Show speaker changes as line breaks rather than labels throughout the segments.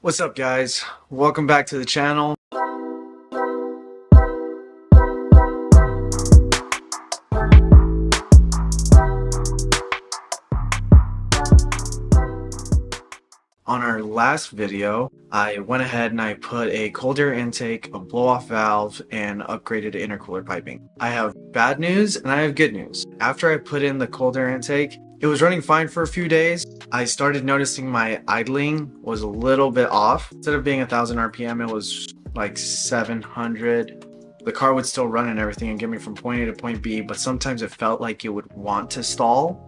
What's up, guys? Welcome back to the channel. On our last video, I went ahead and I put a cold air intake, a blow-off valve, and upgraded intercooler piping. I have bad news and I have good news. After I put in the cold air intake, it was running fine for a few days. I started noticing my idling was a little bit off. Instead of being 1000 RPM, it was like 700. The car would still run and everything and get me from point A to point B, but sometimes it felt like it would want to stall.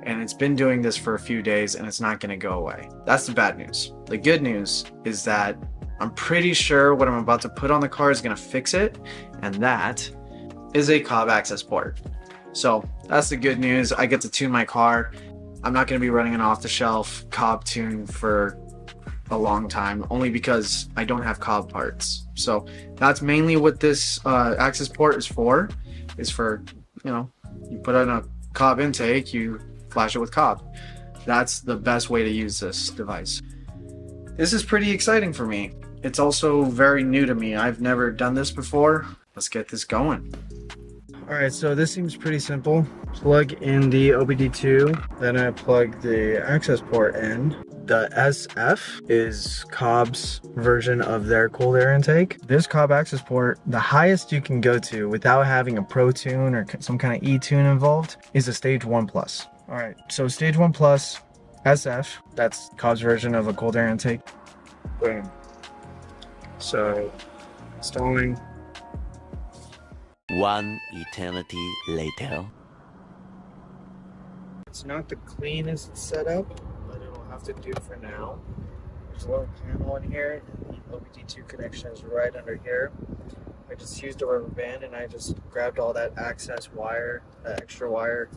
And it's been doing this for a few days and it's not going to go away. That's the bad news. The good news is that I'm pretty sure what I'm about to put on the car is going to fix it, and that is a Cobb Accessport. So that's the good news. I get to tune my car. I'm not going to be running an off-the-shelf Cobb tune for a long time, only because I don't have Cobb parts. So that's mainly what this Accessport is for, you know, you put on a Cobb intake, you flash it with Cobb. That's the best way to use this device. This is pretty exciting for me. It's also very new to me. I've never done this before. Let's get this going. Alright, so this seems pretty simple. Plug in the OBD2, then I plug the Accessport in. The SF is Cobb's version of their cold air intake. This Cobb Accessport, the highest you can go to without having a Pro Tune or some kind of E-Tune involved is a Stage 1 Plus. Alright, so Stage 1 Plus, SF, that's Cobb's version of a cold air intake. Boom. So, installing.
One eternity later.
It's not the cleanest setup, but it'll have to do for now. There's a little panel in here, and the OBD2 connection is right under here. I just used a rubber band and I just grabbed all that access wire, that extra wire,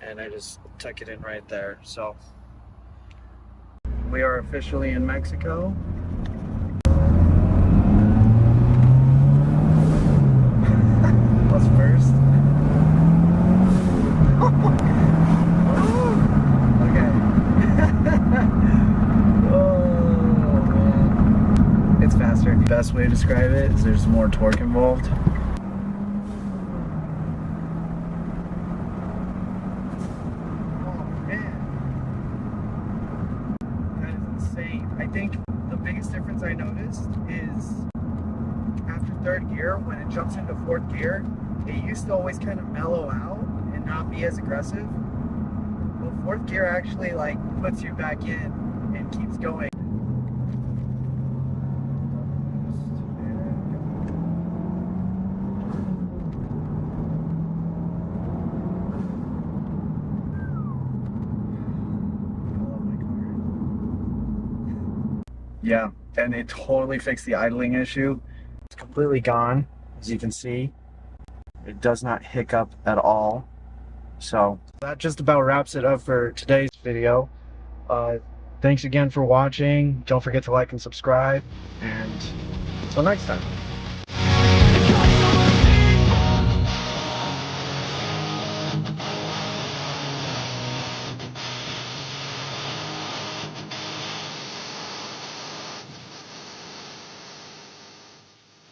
and I just tuck it in right there. So, we are officially in Mexico. First. Okay. Oh man. It's faster. The best way to describe it is there's more torque involved. Oh man. That is insane. I think the biggest difference I noticed is after third gear, when it jumps into fourth gear, it used to always kind of mellow out and not be as aggressive. But fourth gear actually like puts you back in and keeps going. Yeah, and it totally fixed the idling issue. It's completely gone, as you can see. It does not hiccup at all. So that just about wraps it up for today's video. Thanks again for watching. Don't forget to like and subscribe, and until next time.